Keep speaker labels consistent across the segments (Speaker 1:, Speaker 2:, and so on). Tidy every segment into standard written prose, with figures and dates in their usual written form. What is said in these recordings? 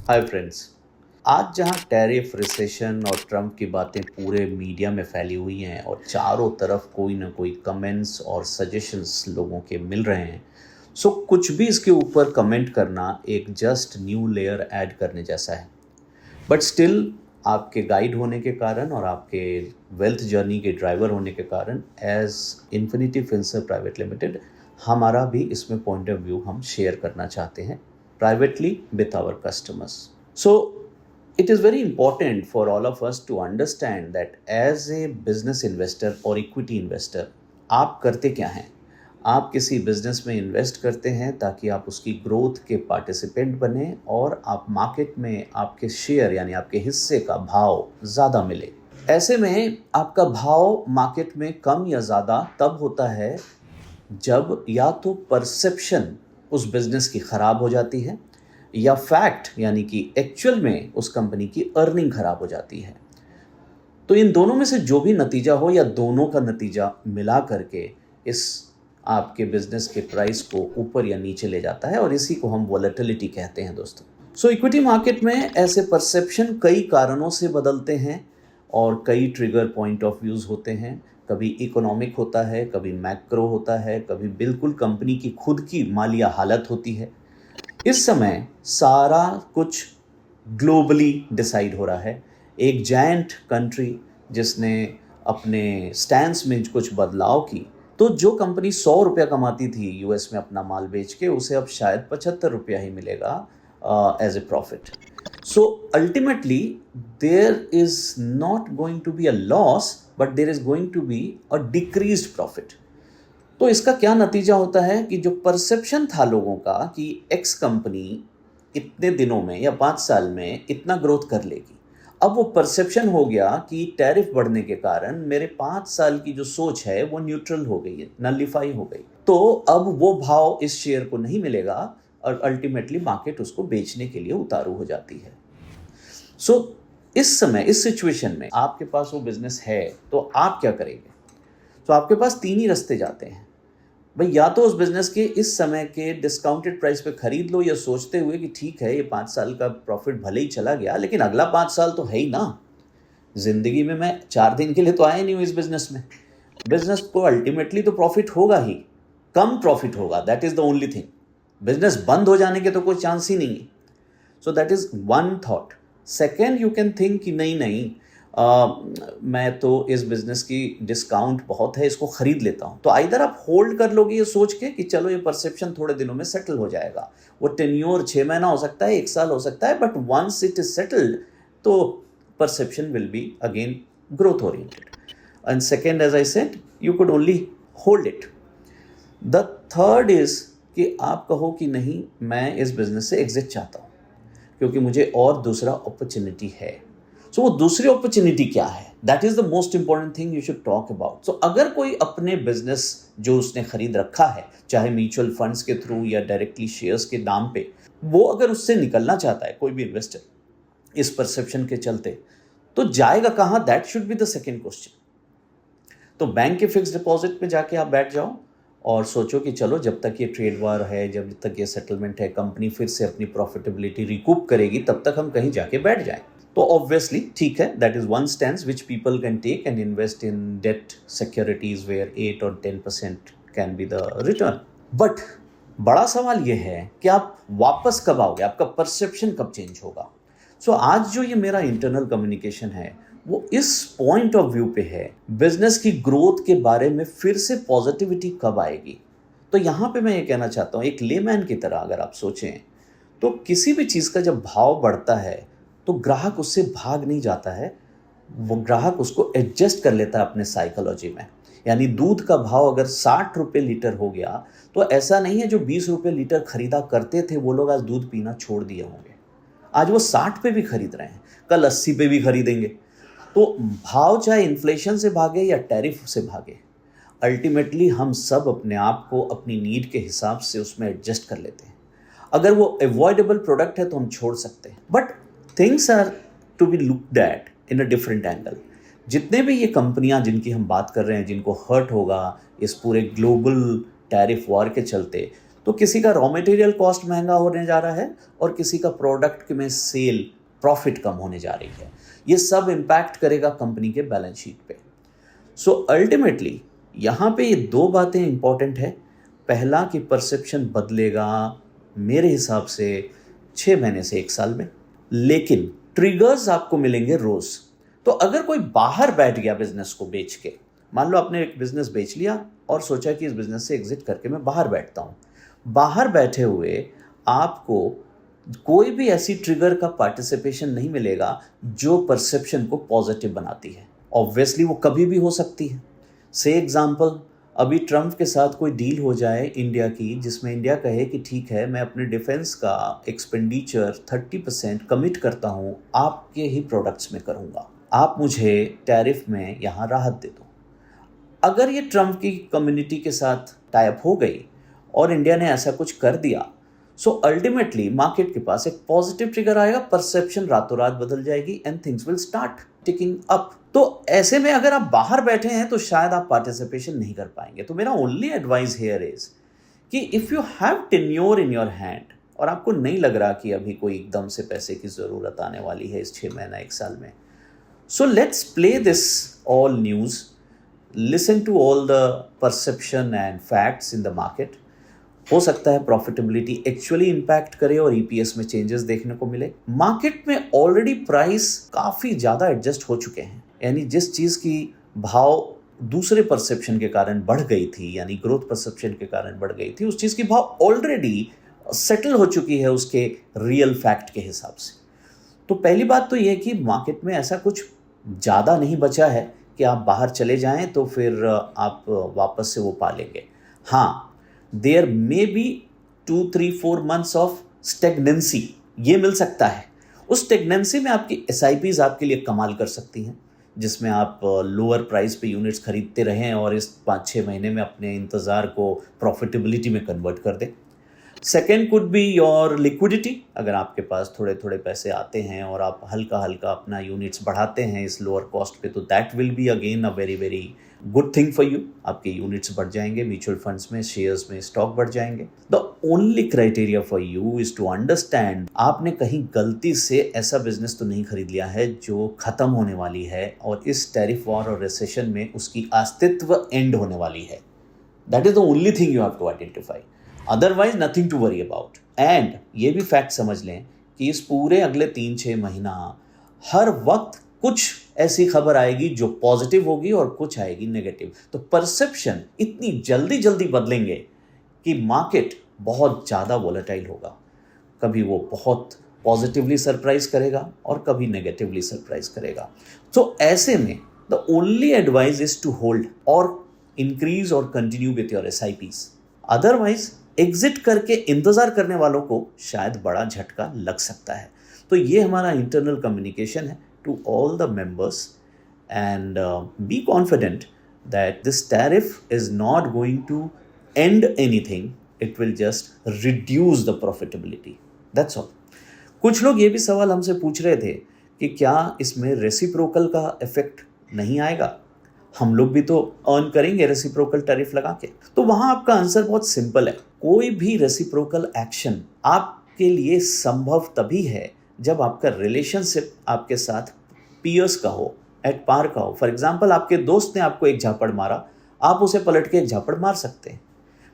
Speaker 1: Hi friends. आज जहां tariff recession और ट्रम्प की बातें पूरे मीडिया में फैली हुई हैं और चारों तरफ कोई ना कोई कमेंट्स और सजेशंस लोगों के मिल रहे हैं, सो कुछ भी इसके ऊपर कमेंट करना एक जस्ट न्यू लेयर ऐड करने जैसा है। बट स्टिल आपके गाइड होने के कारण और आपके वेल्थ जर्नी के ड्राइवर होने के कारण एज इन्फिनिटी फिनसर प्राइवेट लिमिटेड हमारा भी इसमें पॉइंट ऑफ व्यू हम शेयर करना चाहते हैं privately with our customers. So it is very important for all of us to understand that as a business investor or equity investor, आप करते क्या हैं? आप किसी बिजनेस में इन्वेस्ट करते हैं ताकि आप उसकी ग्रोथ के पार्टिसिपेंट बने और आप मार्केट में आपके शेयर यानी आपके हिस्से का भाव ज़्यादा मिले। ऐसे में आपका भाव मार्केट में कम या ज़्यादा तब होता है जब या तो परसेप्शन उस बिजनेस की ख़राब हो जाती है या फैक्ट यानी कि एक्चुअल में उस कंपनी की अर्निंग ख़राब हो जाती है। तो इन दोनों में से जो भी नतीजा हो या दोनों का नतीजा मिला करके इस आपके बिजनेस के प्राइस को ऊपर या नीचे ले जाता है और इसी को हम वॉलेटिलिटी कहते हैं दोस्तों। सो इक्विटी मार्केट में ऐसे परसेप्शन कई कारणों से बदलते हैं और कई ट्रिगर पॉइंट ऑफ व्यूज़ होते हैं। कभी इकोनॉमिक होता है, कभी मैक्रो होता है, कभी बिल्कुल कंपनी की खुद की मालिया हालत होती है। इस समय सारा कुछ ग्लोबली डिसाइड हो रहा है। एक जायंट कंट्री जिसने अपने स्टैंस में कुछ बदलाव की, तो जो कंपनी 100 रुपया कमाती थी यूएस में अपना माल बेच के, उसे अब शायद 75 रुपया ही मिलेगा as a profit. So ultimately, there is not going to be a loss, but there is going to be a decreased profit. तो इसका क्या नतीजा होता है कि जो परसेप्शन था लोगों का कि एक्स कंपनी इतने दिनों में या 5 साल में इतना ग्रोथ कर लेगी, अब वो परसेप्शन हो गया कि टैरिफ बढ़ने के कारण मेरे 5 साल की जो सोच है वो न्यूट्रल हो गई है, नलिफाई हो गई। तो अब वो भाव इस शेयर को नहीं मिलेगा और अल्टीमेटली मार्केट उसको बेचने के लिए उतारू हो जाती है। सो इस समय इस सिचुएशन में आपके पास वो बिजनेस है तो आप क्या करेंगे? तो आपके पास 3 ही रास्ते जाते हैं भाई। या तो उस बिजनेस के इस समय के डिस्काउंटेड प्राइस पे खरीद लो, या सोचते हुए कि ठीक है ये 5 साल का प्रॉफिट भले ही चला गया लेकिन अगला 5 साल तो है ही ना। जिंदगी में मैं 4 दिन के लिए तो आया नहीं हूँ इस बिजनेस में। बिजनेस को अल्टीमेटली तो प्रॉफिट होगा ही, कम प्रॉफिट होगा, that is the only thing. Business बंद हो जाने के तो कोई चांस ही नहीं है। So that is one thought. Second, you can think कि नहीं मैं तो इस बिजनेस की डिस्काउंट बहुत है, इसको खरीद लेता हूँ। तो आइदर आप होल्ड कर लोगे ये सोच के कि चलो ये परसेप्शन थोड़े दिनों में सेटल हो जाएगा। वो टेन्योर 6 महीना हो सकता है, 1 साल हो सकता है, but once it is settled तो perception will be again growth oriented. And second, as I said, you could only hold it. The third is कि आप कहो कि नहीं मैं इस बिजनेस से एग्जिट चाहता हूँ क्योंकि मुझे और दूसरा अपॉर्चुनिटी है। सो वो दूसरी अपॉर्चुनिटी क्या है? That is the most important thing you should talk about. So अगर कोई अपने बिजनेस जो उसने खरीद रखा है, चाहे म्यूचुअल फंड्स के थ्रू या डायरेक्टली शेयर्स के नाम पे, वो अगर उससे निकलना चाहता है कोई भी इन्वेस्टर इस परसेप्शन के चलते, तो जाएगा कहाँ? That should be the second question. तो बैंक के फिक्स डिपॉजिट में जाके आप बैठ जाओ और सोचो कि चलो जब तक ये ट्रेड वार है, जब तक ये सेटलमेंट है, कंपनी फिर से अपनी प्रॉफिटेबिलिटी रिकूप करेगी, तब तक हम कहीं जाके बैठ जाएं। तो ऑब्वियसली ठीक है, that is one stance which people can take and invest in debt securities where 8 और 10% can be the return. But बड़ा सवाल ये है कि आप वापस कब आओगे, आपका परसेप्शन कब चेंज होगा। सो आज जो ये मेरा इंटरनल कम्युनिकेशन है वो इस पॉइंट ऑफ व्यू पे है, बिजनेस की ग्रोथ के बारे में फिर से पॉजिटिविटी कब आएगी। तो यहाँ पे मैं ये कहना चाहता हूँ, एक लेमैन की तरह अगर आप सोचें तो किसी भी चीज़ का जब भाव बढ़ता है तो ग्राहक उससे भाग नहीं जाता है, वो ग्राहक उसको एडजस्ट कर लेता है अपने साइकोलॉजी में। यानी दूध का भाव अगर 60 रुपये लीटर हो गया तो ऐसा नहीं है जो 20 रुपये लीटर खरीदा करते थे वो लोग आज दूध पीना छोड़ दिए होंगे, आज वो 60 पे भी खरीद रहे हैं, कल 80 पे भी खरीदेंगे। तो भाव चाहे इन्फ्लेशन से भागे या टैरिफ से भागे, अल्टीमेटली हम सब अपने आप को अपनी नीड के हिसाब से उसमें एडजस्ट कर लेते हैं। अगर वो अवॉइडेबल प्रोडक्ट है तो हम छोड़ सकते हैं, but things are to be looked at in a different angle. जितने भी ये कंपनियां जिनकी हम बात कर रहे हैं, जिनको हर्ट होगा इस पूरे ग्लोबल टैरिफ वॉर के चलते, तो किसी का रॉ मटेरियल कॉस्ट महंगा होने जा रहा है और किसी का प्रोडक्ट में सेल प्रॉफिट कम होने जा रही है। ये सब इम्पैक्ट करेगा कंपनी के बैलेंस शीट पे। सो अल्टीमेटली यहाँ पे ये दो बातें इंपॉर्टेंट है। पहला कि परसेप्शन बदलेगा मेरे हिसाब से 6 महीने से 1 साल में, लेकिन ट्रिगर्स आपको मिलेंगे रोज। तो अगर कोई बाहर बैठ गया बिजनेस को बेच के, मान लो आपने एक बिजनेस बेच लिया और सोचा कि इस बिजनेस से एग्जिट करके मैं बाहर बैठता हूँ, बाहर बैठे हुए आपको कोई भी ऐसी ट्रिगर का पार्टिसिपेशन नहीं मिलेगा जो परसेप्शन को पॉजिटिव बनाती है। ऑब्वियसली वो कभी भी हो सकती है। से एग्जाम्पल, अभी ट्रम्प के साथ कोई डील हो जाए इंडिया की, जिसमें इंडिया कहे कि ठीक है मैं अपने डिफेंस का एक्सपेंडिचर 30% कमिट करता हूँ, आपके ही प्रोडक्ट्स में करूँगा, आप मुझे टैरिफ में यहाँ राहत दे दो। अगर ये ट्रम्प की कम्युनिटी के साथ टाइप हो गई और इंडिया ने ऐसा कुछ कर दिया, सो अल्टीमेटली मार्केट के पास एक पॉजिटिव ट्रिगर आएगा, परसेप्शन रातों रात बदल जाएगी and things will start ticking up. तो ऐसे में अगर आप बाहर बैठे हैं तो शायद आप पार्टिसिपेशन नहीं कर पाएंगे। तो मेरा ओनली एडवाइस हियर इज कि if you have tenure in your hand और आपको नहीं लग रहा कि अभी कोई एकदम से पैसे की ज़रूरत आने वाली है इस 6 महीना 1 साल में, so let's play this all news, listen to all the perception and facts in the market. हो सकता है प्रॉफिटेबिलिटी एक्चुअली इंपैक्ट करे और ईपीएस में चेंजेस देखने को मिले। मार्केट में ऑलरेडी प्राइस काफ़ी ज़्यादा एडजस्ट हो चुके हैं, यानी जिस चीज़ की भाव दूसरे परसेप्शन के कारण बढ़ गई थी, यानी ग्रोथ परसेप्शन के कारण बढ़ गई थी, उस चीज़ की भाव ऑलरेडी सेटल हो चुकी है उसके रियल फैक्ट के हिसाब से। तो पहली बात तो यह कि मार्केट में ऐसा कुछ ज़्यादा नहीं बचा है कि आप बाहर चले जाएं तो फिर आप वापस से वो पा लेंगे। हाँ, there may be 2-3-4 months of stagnancy, ये मिल सकता है। उस स्टेगनेंसी में आपकी SIPs आपके लिए कमाल कर सकती हैं, जिसमें आप लोअर प्राइस पे यूनिट्स खरीदते रहें और इस 5-6 महीने में अपने इंतज़ार को प्रॉफिटेबिलिटी में कन्वर्ट कर दें। Second could be your liquidity. अगर आपके पास थोड़े थोड़े पैसे आते हैं और आप हल्का हल्का अपना यूनिट्स बढ़ाते हैं इस लोअर कॉस्ट पे, तो that will be again a very very good thing for you. आपके यूनिट्स बढ़ जाएंगे, म्यूचुअल फंड्स में, शेयर्स में स्टॉक बढ़ जाएंगे। The only criteria for you is to understand आपने कहीं गलती से ऐसा बिजनेस तो नहीं खरीद लिया है जो खत्म होने वाली है और इस टैरिफ वॉर और रिसेशन में उसकी अस्तित्व एंड होने वाली है। That is the only thing you have to identify, otherwise nothing to worry about. And ये भी फैक्ट समझ लें कि इस पूरे अगले 3-6 महीना हर वक्त कुछ ऐसी खबर आएगी जो पॉजिटिव होगी और कुछ आएगी नेगेटिव। तो परसेप्शन इतनी जल्दी जल्दी बदलेंगे कि मार्केट बहुत ज़्यादा वोलेटाइल होगा। कभी वो बहुत पॉजिटिवली सरप्राइज करेगा और कभी नेगेटिवली सरप्राइज करेगा। तो ऐसे में the only advice is to hold और इंक्रीज और continue with your SIPs। Otherwise exit करके इंतज़ार करने वालों को शायद बड़ा झटका लग सकता है। तो ये हमारा इंटरनल कम्युनिकेशन है to all the members, and be confident that this tariff is not going to end anything, it will just reduce the profitability, that's all. कुछ लोग ये भी सवाल हमसे पूछ रहे थे कि क्या इसमें रेसिप्रोकल का इफेक्ट नहीं आएगा, हम लोग भी तो अर्न करेंगे रेसिप्रोकल टैरिफ लगा के। तो वहाँ आपका आंसर बहुत सिंपल है, कोई भी रेसिप्रोकल एक्शन आपके लिए संभव तभी है जब आपका रिलेशनशिप आपके साथ पीयर्स का हो, एट पार का हो। फॉर एग्जाम्पल, आपके दोस्त ने आपको एक झापड़ मारा, आप उसे पलट के एक झापड़ मार सकते हैं,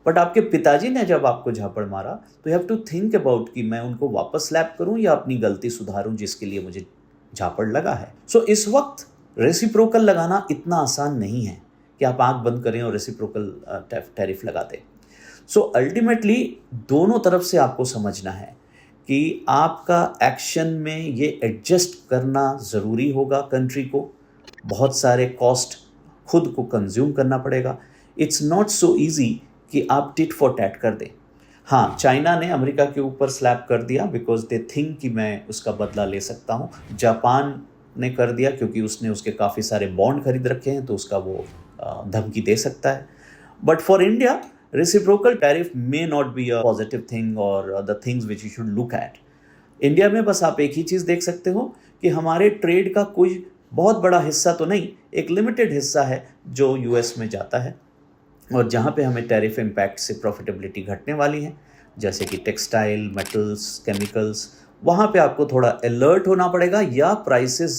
Speaker 1: बट आपके पिताजी ने जब आपको झापड़ मारा तो you have to think about कि मैं उनको वापस स्लैप करूं या अपनी गलती सुधारूं जिसके लिए मुझे झापड़ लगा है। सो इस वक्त रेसिप्रोकल लगाना इतना आसान नहीं है कि आप आंख बंद करें और रेसिप्रोकल टैरिफ लगा दें। सो अल्टीमेटली दोनों तरफ से आपको समझना है कि आपका एक्शन में ये एडजस्ट करना ज़रूरी होगा। कंट्री को बहुत सारे कॉस्ट खुद को कंज्यूम करना पड़ेगा। इट्स नॉट सो ईजी कि आप टिट फॉर टैट कर दें। हाँ, चाइना ने अमेरिका के ऊपर स्लैप कर दिया बिकॉज दे थिंक कि मैं उसका बदला ले सकता हूँ। जापान ने कर दिया क्योंकि उसने उसके काफ़ी सारे बॉन्ड खरीद रखे हैं तो उसका वो धमकी दे सकता है। But for India reciprocal tariff may not be a positive thing और the things which you should look at. India में बस आप एक ही चीज़ देख सकते हो कि हमारे ट्रेड का कोई बहुत बड़ा हिस्सा तो नहीं, एक लिमिटेड हिस्सा है जो US में जाता है, और जहाँ पे हमें टैरिफ इम्पैक्ट से प्रॉफिटेबिलिटी घटने वाली है, जैसे कि टेक्सटाइल, मेटल्स, केमिकल्स, वहाँ पे आपको थोड़ा अलर्ट होना पड़ेगा या प्राइसेस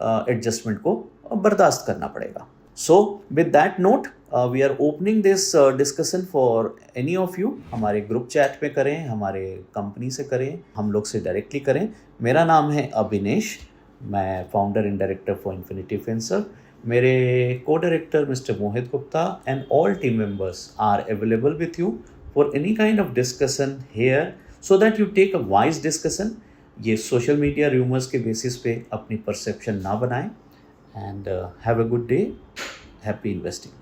Speaker 1: एडजस्टमेंट को बर्दाश्त करना पड़ेगा. So with that note we are opening this discussion for any of you. हमारे ग्रुप चैट में करें, हमारे कंपनी से करें, हम लोग से डायरेक्टली करें. मेरा नाम है अभिनेश, मैं founder and director for Infinity Finserv. मेरे को director mister Mohit Gupta and all team members are available with you for any kind of discussion here, so that you take a wise discussion. ये सोशल मीडिया रूमर्स के basis पे अपनी perception ना बनाएं. And have a good day. Happy investing.